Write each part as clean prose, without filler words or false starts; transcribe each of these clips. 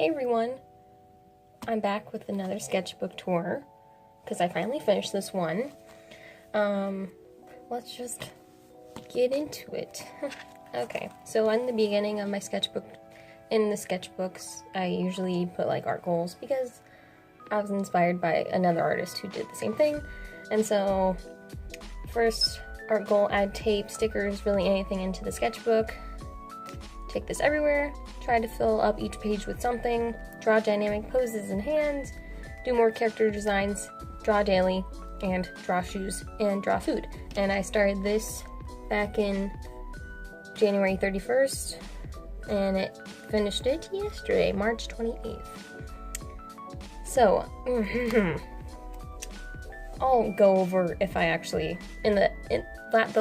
Hey everyone, I'm back with another sketchbook tour because I finally finished this one. Let's just get into it. Okay, so in the beginning of my sketchbook, in the sketchbooks, I usually put like art goals because I was inspired by another artist who did the same thing. And so, first art goal, add tape, stickers, really anything into the sketchbook. Take this everywhere, try to fill up each page with something, draw dynamic poses and hands, do more character designs, draw daily, and draw shoes, and draw food. And I started this back in January 31st, and it finished it yesterday, March 28th. So, I'll go over if I actually, in the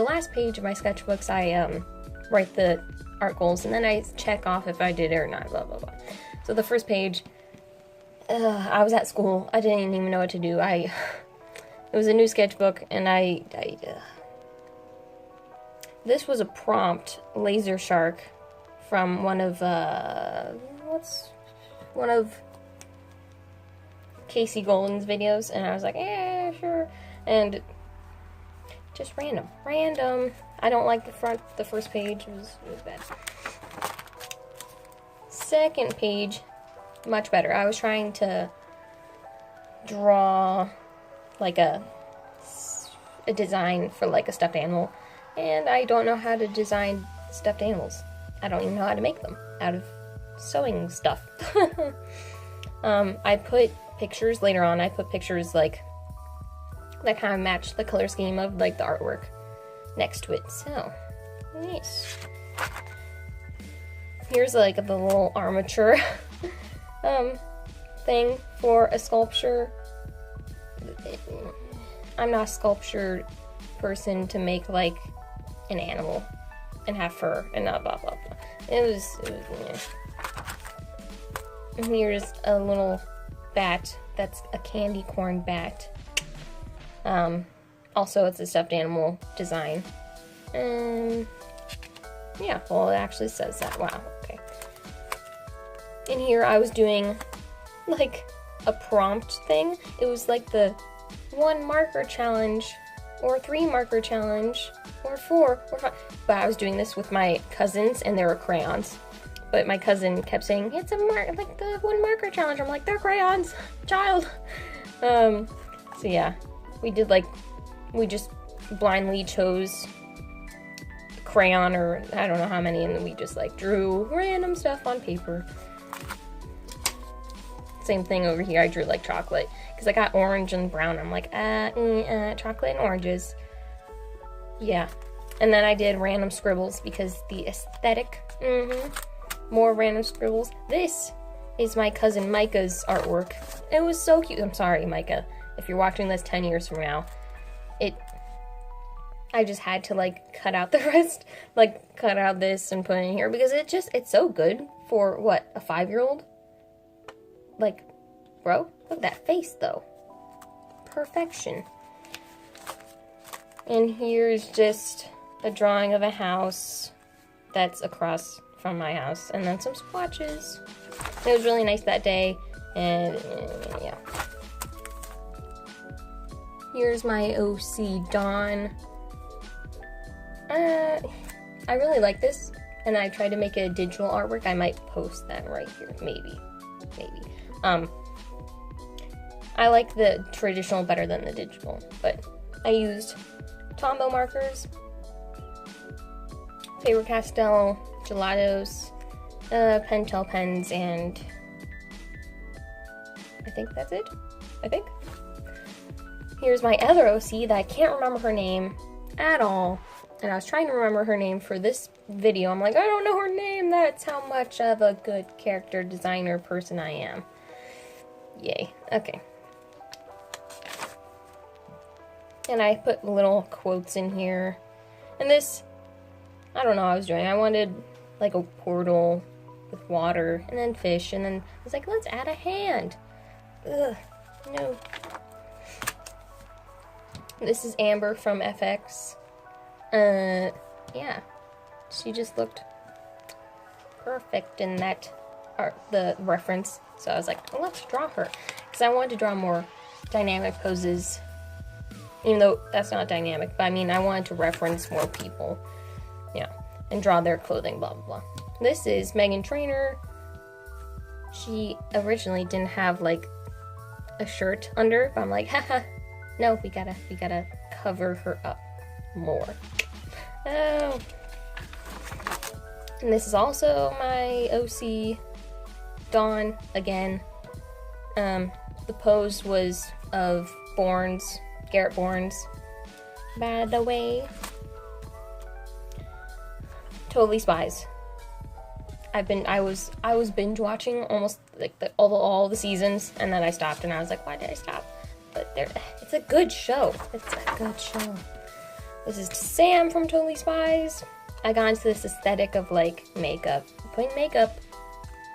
last page of my sketchbooks, I write the art goals, and then I check off if I did it or not, blah, blah, blah. So the first page, I was at school, I didn't even know what to do. It was a new sketchbook, and this was a prompt laser shark from one of Casey Golden's videos, and I was like, yeah, sure, and just random. I don't like the first page, it was bad. Second page, much better. I was trying to draw like a design for like a stuffed animal, and I don't know how to design stuffed animals. I don't even know how to make them out of sewing stuff. I put pictures later on. I put pictures like that kind of match the color scheme of like the artwork next to it. So nice. Here's like the little armature thing for a sculpture. I'm not a sculpture person to make like an animal and have fur and blah blah blah. It was yeah. And here's a little bat. That's a candy corn bat. Also, it's a stuffed animal design. And yeah, well, it actually says that. Wow, okay. In here, I was doing like a prompt thing. It was like the 1 marker challenge, or 3 marker challenge, or 4, or 5. But I was doing this with my cousins, and they were crayons. But my cousin kept saying, it's like the 1 marker challenge. I'm like, they're crayons, child. So yeah, we just blindly chose crayon, or I don't know how many, and then we just like drew random stuff on paper. Same thing over here, I drew like chocolate, because I got orange and brown. I'm like, chocolate and oranges. Yeah. And then I did random scribbles, because the aesthetic, more random scribbles. This is my cousin Micah's artwork. It was so cute. I'm sorry, Micah, if you're watching this 10 years from now. I just had to like cut out the rest, like cut out this and put it in here, because it's so good for what, a 5-year-old? Like, bro, look at that face though. Perfection. And here's just a drawing of a house that's across from my house, and then some swatches. It was really nice that day, and yeah. Here's my OC Dawn. I really like this, and I tried to make a digital artwork. I might post that right here, maybe. I like the traditional better than the digital, but I used Tombow markers, Faber Castell, Gelatos, Pentel pens, and I think that's it. Here's my other OC that I can't remember her name at all. And I was trying to remember her name for this video. I'm like, I don't know her name. That's how much of a good character designer person I am. Yay. Okay. And I put little quotes in here. And this, I don't know what I was doing. I wanted like a portal with water and then fish. And then I was like, let's add a hand. Ugh, no. This is Amber from FX. Yeah, she just looked perfect in that art, the reference. So I was like, well, let's draw her. Because I wanted to draw more dynamic poses. Even though that's not dynamic, but I mean, I wanted to reference more people. Yeah, and draw their clothing, blah, blah, blah. This is Meghan Trainor. She originally didn't have, like, a shirt under, but I'm like, haha, no, we gotta cover her up more. Oh. And this is also my OC Dawn again. The pose was of Garrett Bourne's, by the way. Totally Spies. I was binge watching almost like all the seasons, and then I stopped, and I was like, why did I stop? But it's a good show. It's a good show. This is Sam from Totally Spies. I got into this aesthetic of like makeup, putting makeup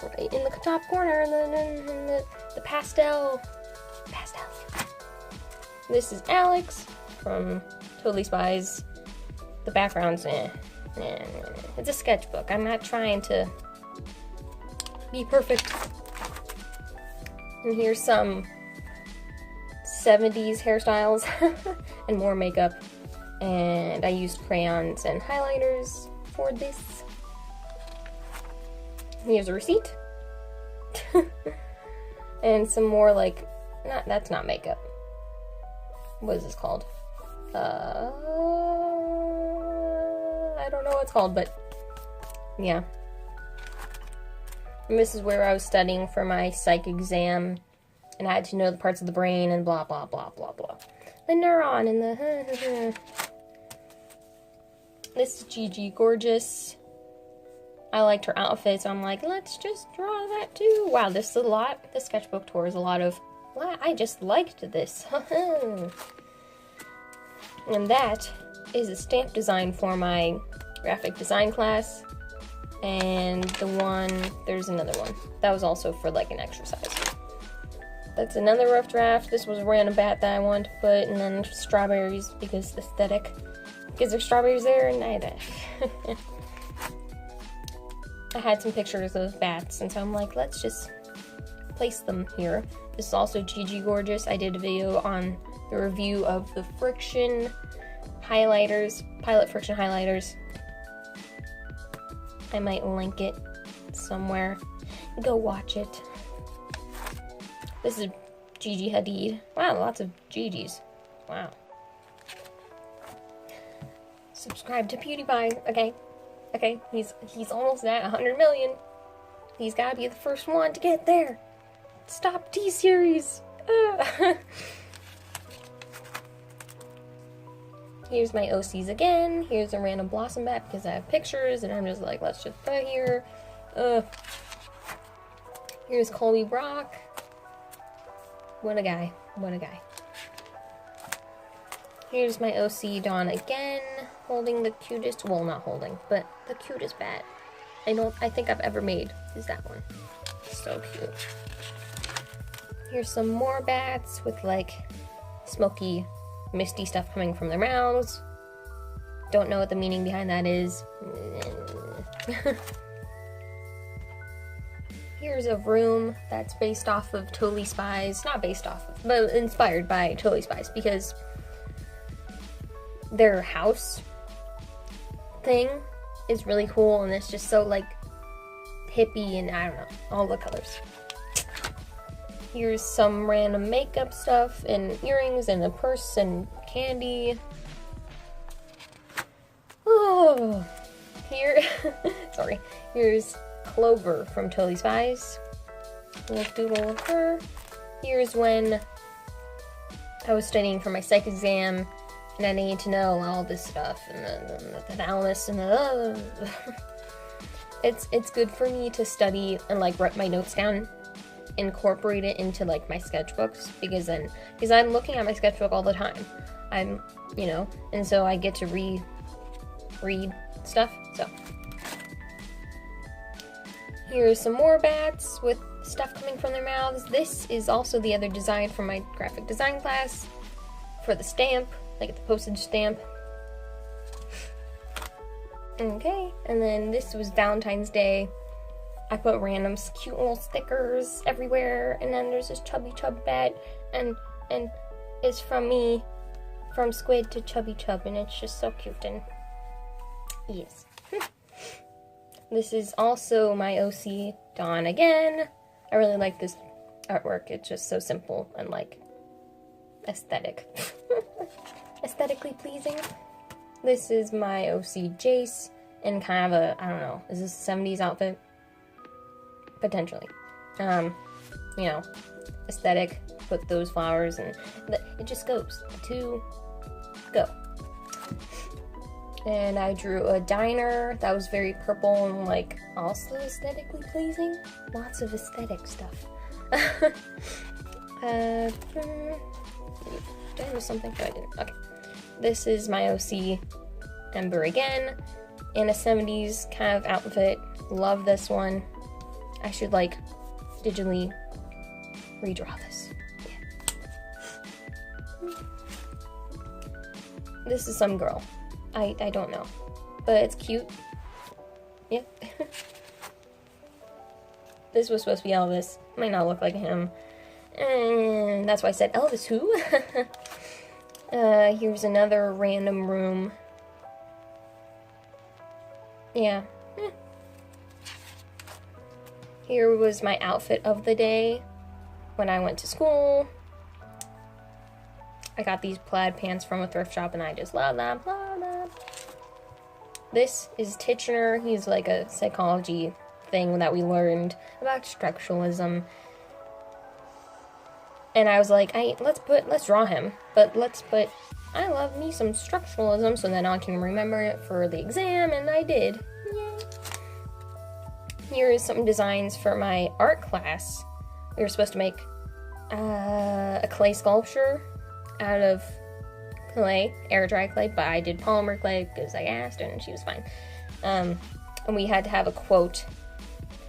right in the top corner, and then the pastels. This is Alex from Totally Spies. The background's it's a sketchbook. I'm not trying to be perfect. And here's some 70s hairstyles and more makeup. And I used crayons and highlighters for this. Here's a receipt. And some more like, that's not makeup. What is this called? I don't know what it's called, but yeah. And this is where I was studying for my psych exam, and I had to know the parts of the brain and blah, blah, blah, blah, blah. The neuron and the This is Gigi Gorgeous. I liked her outfit, so I'm like, let's just draw that too. Wow, this is a lot. The sketchbook tour is a lot of, wow, I just liked this. And that is a stamp design for my graphic design class. And there's another one. That was also for like an exercise. That's another rough draft. This was a random bat that I wanted to put, and then strawberries because aesthetic. Because there's strawberries there, and I had some pictures of bats, and so I'm like, let's just place them here. This is also Gigi Gorgeous. I did a video on the review of the Frixion highlighters, Pilot Frixion highlighters. I might link it somewhere. Go watch it. This is Gigi Hadid. Wow, lots of Gigi's. Wow. Subscribe to PewDiePie. Okay, he's almost at 100 million. He's gotta be the first one to get there. Stop T-Series. Here's my OCs again. Here's a random blossom bat because I have pictures, and I'm just like, let's just put it here. Here's Colby Brock. What a guy. What a guy. Here's my OC Dawn again, holding the cutest, well, not holding, but the cutest bat I think I've ever made is that one. So cute. Here's some more bats with like smoky, misty stuff coming from their mouths. Don't know what the meaning behind that is. Here's a room that's based off of Totally Spies. Not based off of, but inspired by Totally Spies because their house thing is really cool, and it's just so like hippie, and I don't know, all the colors. Here's some random makeup stuff and earrings and a purse and candy. Oh, here, sorry. Here's Clover from Totally Spies. Little doodle of her. Here's when I was studying for my psych exam, and I need to know all this stuff, and the thalamus, and the it's good for me to study and like write my notes down, incorporate it into like my sketchbooks, because I'm looking at my sketchbook all the time. I'm, and so I get to read stuff. So here's some more bats with stuff coming from their mouths. This is also the other design from my graphic design class for the stamp. Like the postage stamp. Okay, and then this was Valentine's Day. I put random cute little stickers everywhere, and then there's this Chubby Chub bat, and it's from me, from Squid to Chubby Chub, and it's just so cute, and yes. This is also my OC Dawn again. I really like this artwork. It's just so simple and like aesthetic. Aesthetically pleasing. This is my OC Jace in kind of a, I don't know, is this a 70s outfit? Potentially. You know, aesthetic, put those flowers, and it just goes to go. And I drew a diner that was very purple and like also aesthetically pleasing. Lots of aesthetic stuff. Did I miss something? No, I didn't. Okay. This is my OC Ember again, in a 70s kind of outfit. Love this one. I should like digitally redraw this. Yeah. This is some girl. I don't know, but it's cute. Yeah. This was supposed to be Elvis. Might not look like him. And that's why I said, Elvis who? Here's another random room. Yeah. Here was my outfit of the day when I went to school. I got these plaid pants from a thrift shop and I just love them. This is Titchener. He's like a psychology thing that we learned about structuralism. And I was like, let's draw him, but let's put, I love me some structuralism so then I can remember it for the exam, and I did. Yay. Here is some designs for my art class. We were supposed to make a clay sculpture out of clay, air dry clay, but I did polymer clay because I asked and she was fine. And we had to have a quote,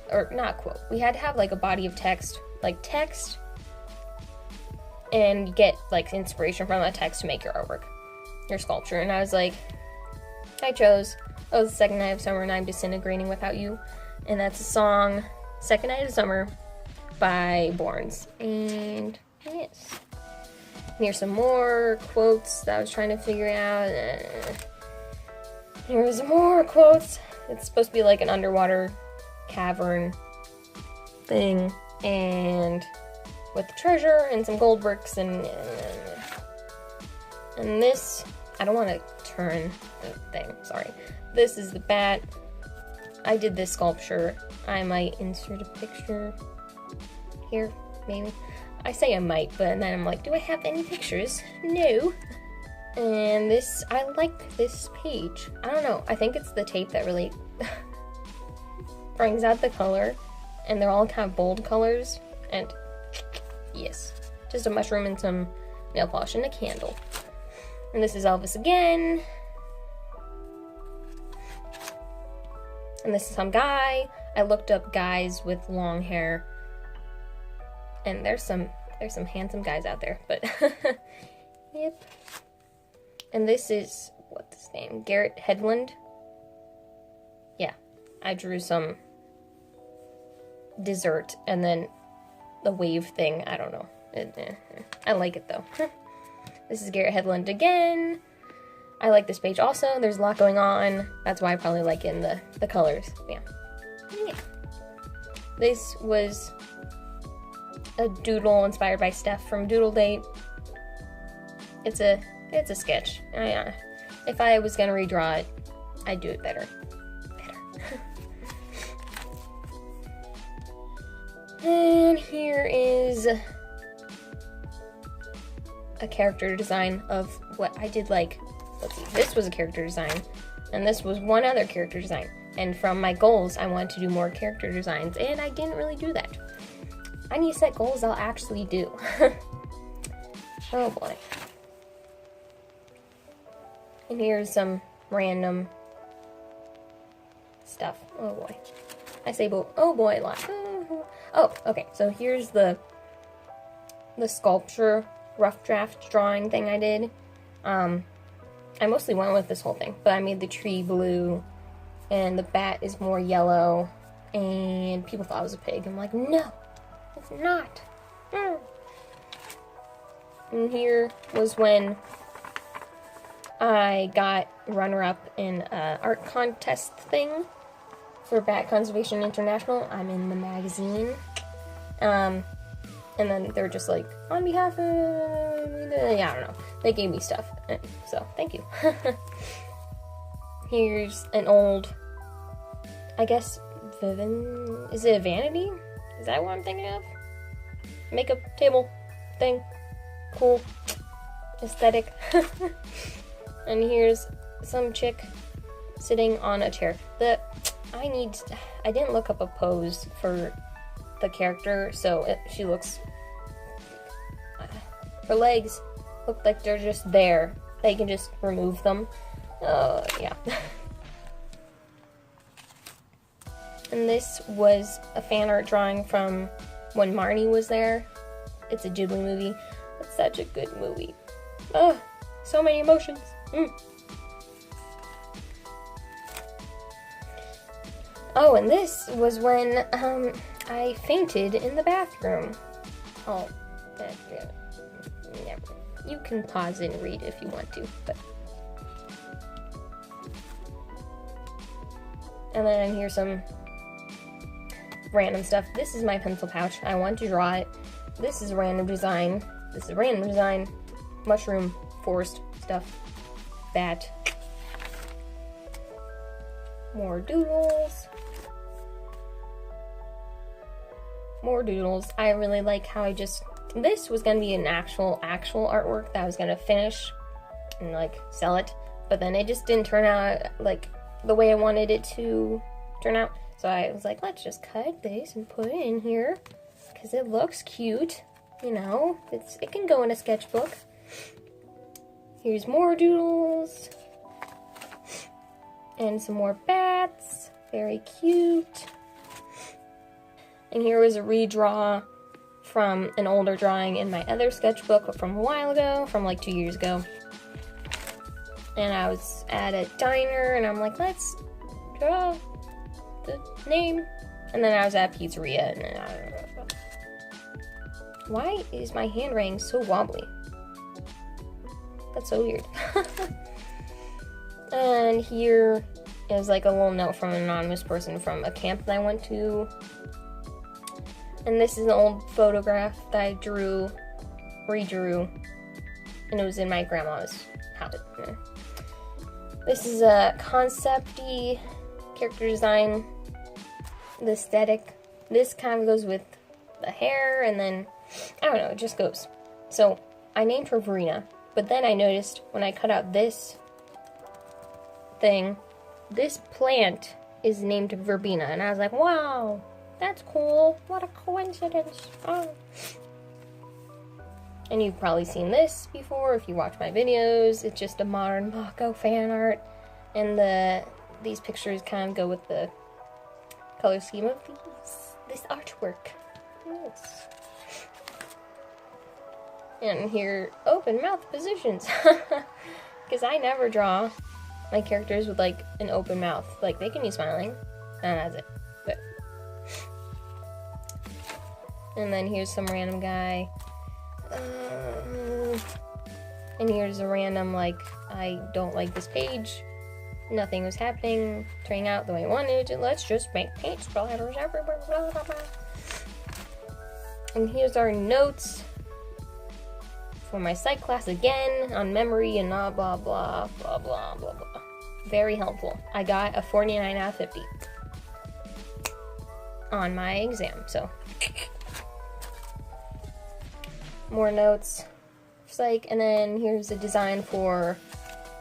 or not quote, we had to have like a body of text, and get like inspiration from that text to make your artwork, your sculpture. And I was like, I chose, oh, the second night of summer and I'm disintegrating without you. And that's a song, Second Night of Summer by Borns. And yes. Here's some more quotes that I was trying to figure out. Here's more quotes. It's supposed to be like an underwater cavern thing, and with treasure and some gold bricks, and this, I don't want to turn the thing, sorry. This is the bat. I did this sculpture. I might insert a picture here, maybe. I say I might, but then I'm like, do I have any pictures? No. And this, I like this page. I don't know, I think it's the tape that really brings out the color, and they're all kind of bold colors, and yes, just a mushroom and some nail polish and a candle. And this is Elvis again. And this is some guy. I looked up guys with long hair, and there's some handsome guys out there, but yep. And this is, what's his name? Garrett Hedlund. Yeah, I drew some dessert and then the wave thing. I don't know. I like it though. This is Garrett Hedlund again. I like this page also. There's a lot going on. That's why I probably like it in the colors. Yeah. This was a doodle inspired by Steph from Doodle Date. It's a sketch. If I was gonna redraw it, I'd do it better. And here is a character design of what I did, like, let's see, this was a character design, and this was one other character design. And from my goals, I wanted to do more character designs, and I didn't really do that. I need to set goals I'll actually do. Oh boy. And here's some random stuff. Oh boy. I say oh boy a lot. Oh, okay, so here's the sculpture rough draft drawing thing I did. I mostly went with this whole thing, but I made the tree blue, and the bat is more yellow, and people thought it was a pig. I'm like, no, it's not. And here was when I got runner-up in an art contest thing for Bat Conservation International. I'm in the magazine. And then they're just like, on behalf of, yeah, I don't know. They gave me stuff, so thank you. Here's an old, I guess, is it a vanity? Is that what I'm thinking of? Makeup table thing. Cool. Aesthetic. And here's some chick sitting on a chair. I didn't look up a pose for the character, so she looks, her legs look like they're just there. They can just remove them. Yeah. And this was a fan art drawing from when Marnie was there. It's a Ghibli movie. It's such a good movie. Oh, so many emotions. Oh, and this was when I fainted in the bathroom. Oh, yeah. You can pause and read if you want to, but. And then here's some random stuff. This is my pencil pouch. I want to draw it. This is a random design. This is a random design. Mushroom, forest stuff. Bat. More doodles. More doodles. I really like how this was gonna be an actual artwork that I was gonna finish and like sell it, but then it just didn't turn out like the way I wanted it to turn out. So I was like, let's just cut this and put it in here because it looks cute, you know. It can go in a sketchbook. Here's more doodles and some more bats. Very cute. And here was a redraw from an older drawing in my other sketchbook from a while ago, from like 2 years ago. And I was at a diner, and I'm like, let's draw the name. And then I was at a pizzeria, and why is my handwriting so wobbly? That's so weird. And here is like a little note from an anonymous person from a camp that I went to. And this is an old photograph that I redrew, and it was in my grandma's house. This is a concept-y character design, the aesthetic. This kind of goes with the hair, and then, I don't know, it just goes. So, I named her Verena, but then I noticed when I cut out this thing, this plant is named Verbena, and I was like, wow, that's cool. What a coincidence. Oh. And you've probably seen this before if you watch my videos. It's just a modern Mako fan art. And these pictures kind of go with the color scheme of this artwork. Yes. And here, open mouth positions. Because I never draw my characters with like an open mouth. Like they can be smiling, and that's it. But. And then here's some random guy. And here's a random, like, I don't like this page. Nothing was happening, turning out the way I wanted it. Let's just make paint splatters everywhere. Blah, blah, blah. And here's our notes for my psych class again on memory and blah, blah, blah, blah, blah, blah, blah. Very helpful. I got a 49 out of 50 on my exam, so. More notes, psych, and then here's a design for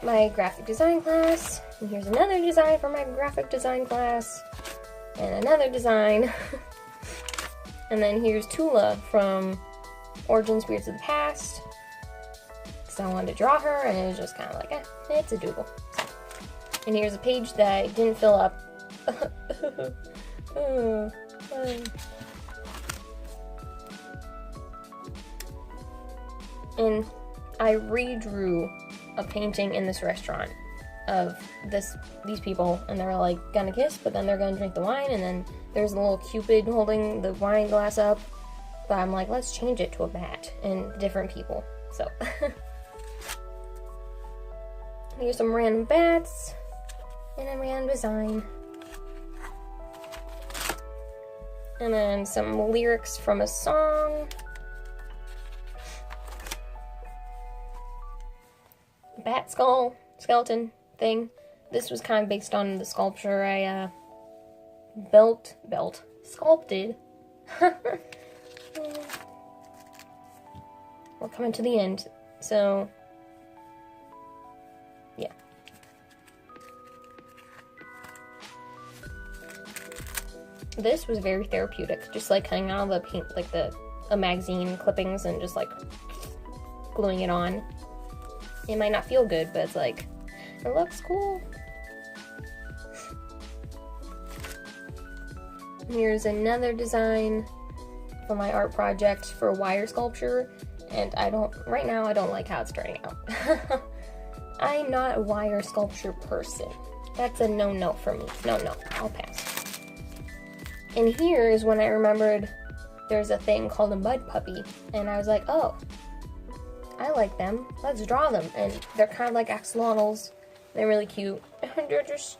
my graphic design class, and here's another design for my graphic design class, and another design, and then here's Tula from Origin Spirits of the Past, because I wanted to draw her, and it was just kind of like, it's a doodle. And here's a page that I didn't fill up. And I redrew a painting in this restaurant of these people, and they're like gonna kiss, but then they're gonna drink the wine, and then there's a little cupid holding the wine glass up, but I'm like, let's change it to a bat and different people. So here's some random bats and a random design. And then some lyrics from a song. Bat skull, skeleton thing. This was kind of based on the sculpture I sculpted. We're coming to the end, so yeah. This was very therapeutic, just like cutting out all the paint, like a magazine clippings and just like gluing it on. It might not feel good, but it's like, it looks cool. Here's another design for my art project for wire sculpture, and right now I don't like how it's turning out. I'm not a wire sculpture person. That's a no-no for me. No, I'll pass. And here is when I remembered there's a thing called a mud puppy, and I was like, oh, I like them. Let's draw them. And they're kind of like axolotls. They're really cute.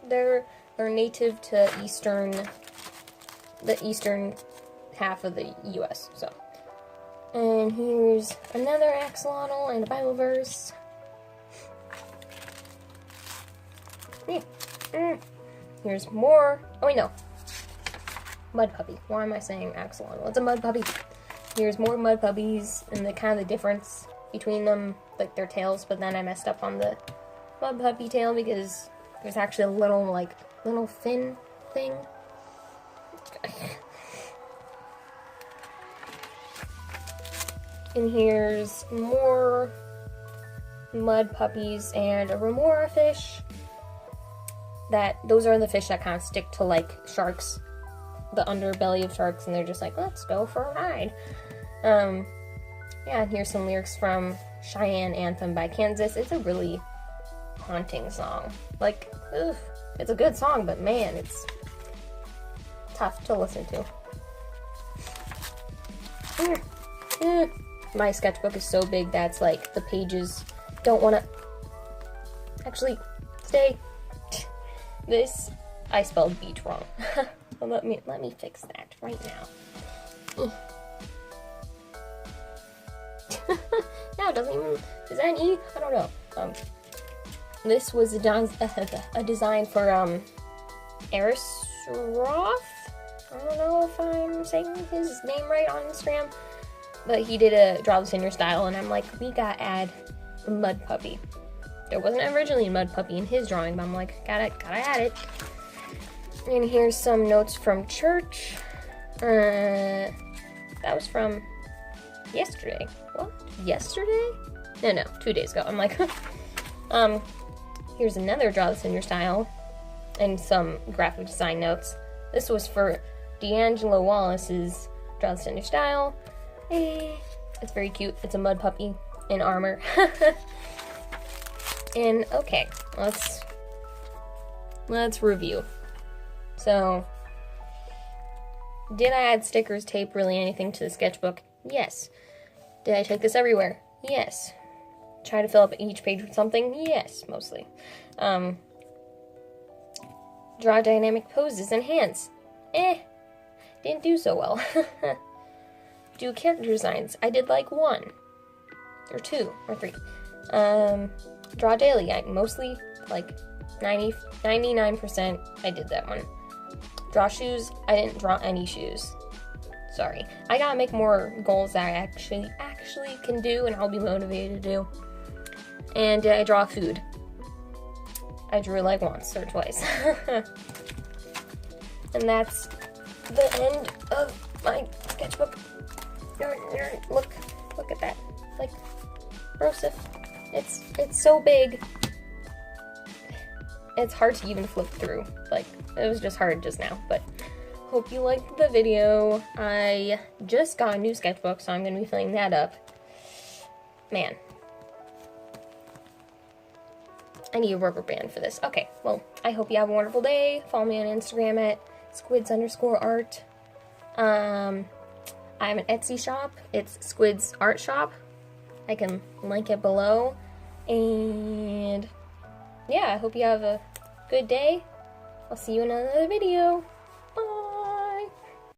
They're native to the eastern half of the U.S. So, and here's another axolotl and a Bible verse. Here's more. Oh wait, no. Mud puppy. Why am I saying axolotl? It's a mud puppy. Here's more mud puppies and the kind of the difference between them, like their tails, but then I messed up on the mud puppy tail because there's actually a little fin thing. And here's more mud puppies and a remora fish. Those are the fish that kind of stick to like sharks, the underbelly of sharks, and they're just like, let's go for a ride. Yeah, and here's some lyrics from Cheyenne Anthem by Kansas. It's a really haunting song. Like, ugh, it's a good song, but man, it's tough to listen to. My sketchbook is so big that's like the pages don't want to actually stay. This, I spelled beach wrong. let me fix that right now. No, it doesn't even, is that an E? I don't know. This was a design for Eris Roth. I don't know if I'm saying his name right on Instagram, but he did a draw this in your style, and I'm like, we gotta add a mud puppy. There wasn't originally a mud puppy in his drawing, but I'm like, gotta add it. And here's some notes from church. That was from yesterday. What? Yesterday? No, 2 days ago. I'm like, here's another draw this in your style, and some graphic design notes. This was for D'Angelo Wallace's draw this in your style. It's very cute. It's a mud puppy in armor. And okay, let's review. So, did I add stickers, tape, really anything to the sketchbook? Yes. Did I take this everywhere? Yes. Try to fill up each page with something? Yes, mostly. Draw dynamic poses and hands? Didn't do so well. Do character designs? I did like 1 or 2 or 3. Draw daily? I mostly, like 99% I did that one. Draw shoes? I didn't draw any shoes. Sorry. I gotta make more goals that I actually can do and I'll be motivated to do. And did I draw food? I drew like once or twice. And that's the end of my sketchbook. Look at that. Like, Rosif. It's so big. It's hard to even flip through. Like, it was just hard just now, but hope you liked the video. I just got a new sketchbook, so I'm going to be filling that up. Man. I need a rubber band for this. Okay, well, I hope you have a wonderful day. Follow me on Instagram at squids_art. I have an Etsy shop. It's Squids Art Shop. I can link it below. And yeah, I hope you have a good day. I'll see you in another video.